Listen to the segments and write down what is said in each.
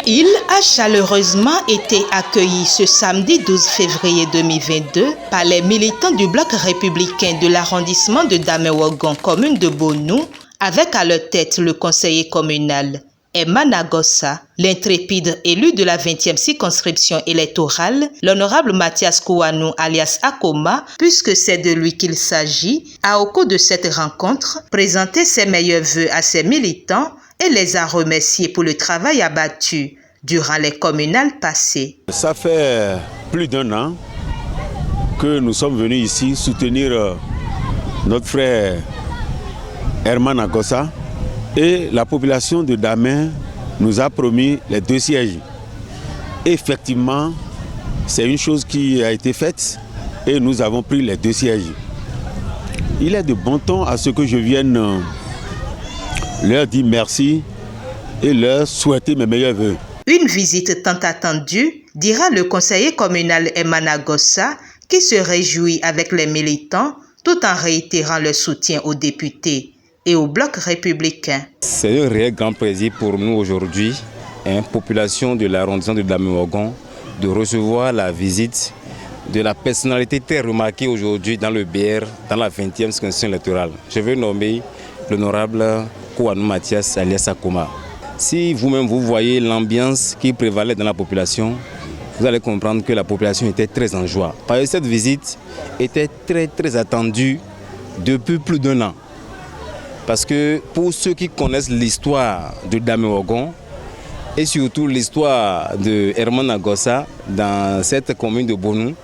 Il a chaleureusement été accueilli ce samedi 12 février 2022 par les militants du bloc républicain de l'arrondissement de Damewogon, commune de Bonou, avec à leur tête le conseiller communal Emma Nagossa, l'intrépide élu de la 20e circonscription électorale, l'honorable Mathias Kouanou alias Akoma, puisque c'est de lui qu'il s'agit, a au cours de cette rencontre présenté ses meilleurs vœux à ses militants et les a remerciés pour le travail abattu durant les communales passées. Ça fait plus d'un an que nous sommes venus ici soutenir notre frère Herman Nagossa et la population de Damé nous a promis les 2 sièges. Effectivement, c'est une chose qui a été faite et nous avons pris les 2 sièges. Il est de bon ton à ce que je vienne leur dire merci et leur souhaiter mes meilleurs vœux. Une visite tant attendue, dira le conseiller communal Emma Nagossa, qui se réjouit avec les militants tout en réitérant leur soutien aux députés et au bloc républicain. C'est un réel grand plaisir pour nous aujourd'hui, population de l'arrondissement de Damewogon, de recevoir la visite de la personnalité très remarquée aujourd'hui dans le BR, dans la 20e circonscription électorale. Je veux nommer l'honorable Kouanou Mathias alias Akoma. Si vous-même vous voyez l'ambiance qui prévalait dans la population, vous allez comprendre que la population était très en joie. Parce que cette visite était très attendue depuis plus d'1 an. Parce que pour ceux qui connaissent l'histoire de Damewogon et surtout l'histoire de Herman Nagossa dans cette commune de Bonou,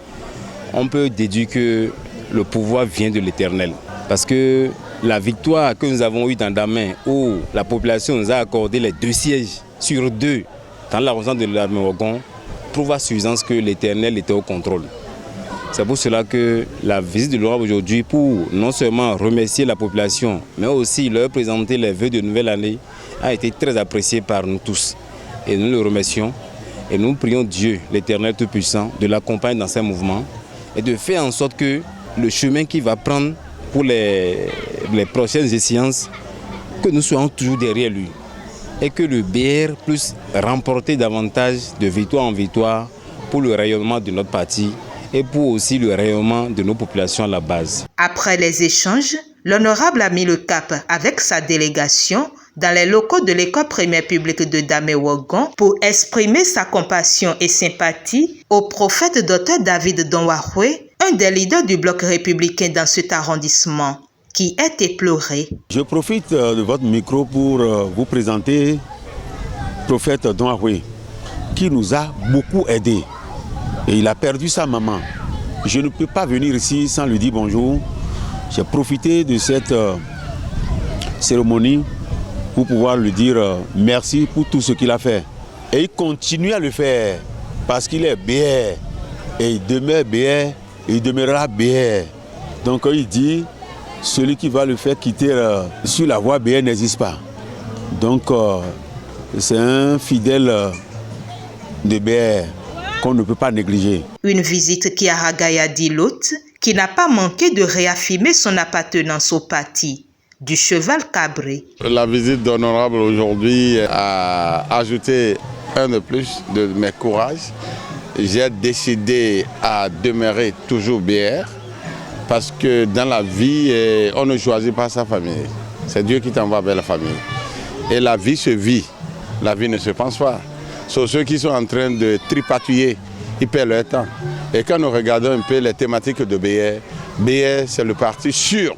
on peut déduire que le pouvoir vient de l'Éternel. Parce que la victoire que nous avons eue dans Damé, où la population nous a accordé les 2 sièges sur 2 dans l'arrondissement de Damewogon, prouve à suffisance que l'Éternel était au contrôle. C'est pour cela que la visite de l'honorable aujourd'hui, pour non seulement remercier la population, mais aussi leur présenter les vœux de nouvelle année, a été très appréciée par nous tous. Et nous le remercions et nous prions Dieu, l'Éternel Tout-Puissant, de l'accompagner dans ces mouvements et de faire en sorte que le chemin qu'il va prendre pour les prochaines échéances, que nous soyons toujours derrière lui et que le BR puisse remporter davantage de victoire en victoire pour le rayonnement de notre parti et pour aussi le rayonnement de nos populations à la base. Après les échanges, l'honorable a mis le cap avec sa délégation dans les locaux de l'école primaire publique de Damewogon pour exprimer sa compassion et sympathie au prophète Dr David Donwahwe, un des leaders du bloc républicain dans cet arrondissement, qui est éploré. Je profite de votre micro pour vous présenter le prophète Donwahwe, qui nous a beaucoup aidés. Et il a perdu sa maman. Je ne peux pas venir ici sans lui dire bonjour. J'ai profité de cette cérémonie pour pouvoir lui dire merci pour tout ce qu'il a fait. Et il continue à le faire parce qu'il est BR. Et il demeure BR et il demeurera BR. Donc il dit, celui qui va le faire quitter sur la voie BR n'existe pas. Donc c'est un fidèle de BR qu'on ne peut pas négliger. Une visite qui a ragaillardi l'hôte, qui n'a pas manqué de réaffirmer son appartenance au parti du cheval cabré. La visite d'honorable aujourd'hui a ajouté un de plus de mes courages. J'ai décidé à demeurer toujours BR parce que dans la vie, on ne choisit pas sa famille. C'est Dieu qui t'envoie vers la famille. Et la vie se vit, la vie ne se pense pas. Sur ceux qui sont en train de tripatouiller, ils perdent leur temps. Et quand nous regardons un peu les thématiques de BR, BR c'est le parti sûr,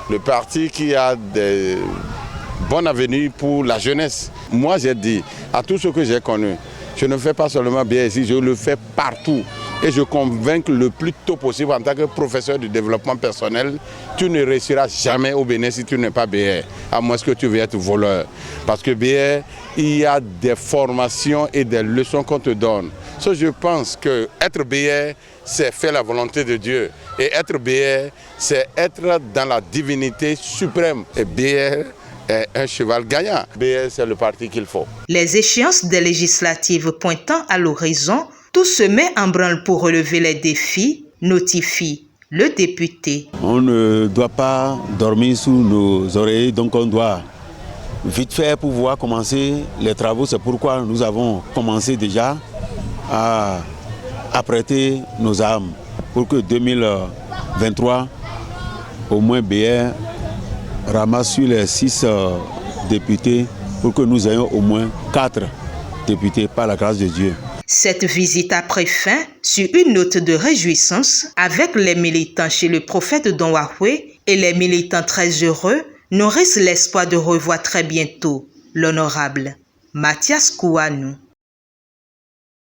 le parti qui a des bonnes avenues pour la jeunesse. Moi j'ai dit à tous ceux que j'ai connus, je ne fais pas seulement BR ici, je le fais partout. Et je convainc le plus tôt possible en tant que professeur de développement personnel, tu ne réussiras jamais au Bénin si tu n'es pas BR, à moins que tu veuilles être voleur. Parce que BR, il y a des formations et des leçons qu'on te donne. Je pense que être BR, c'est faire la volonté de Dieu. Et être BR, c'est être dans la divinité suprême. Et BR est un cheval gagnant. BR, c'est le parti qu'il faut. Les échéances des législatives pointant à l'horizon, tout se met en branle pour relever les défis, notifie le député. On ne doit pas dormir sous nos oreilles, donc on doit vite fait pour pouvoir commencer les travaux. C'est pourquoi nous avons commencé déjà à apprêter nos armes pour que 2023, au moins BR ramasse sur les 6 députés pour que nous ayons au moins 4 députés par la grâce de Dieu. Cette visite a pris fin sur une note de réjouissance avec les militants chez le prophète Don Wahwe et les militants très heureux nourrissent l'espoir de revoir très bientôt l'honorable Mathias Kouanou.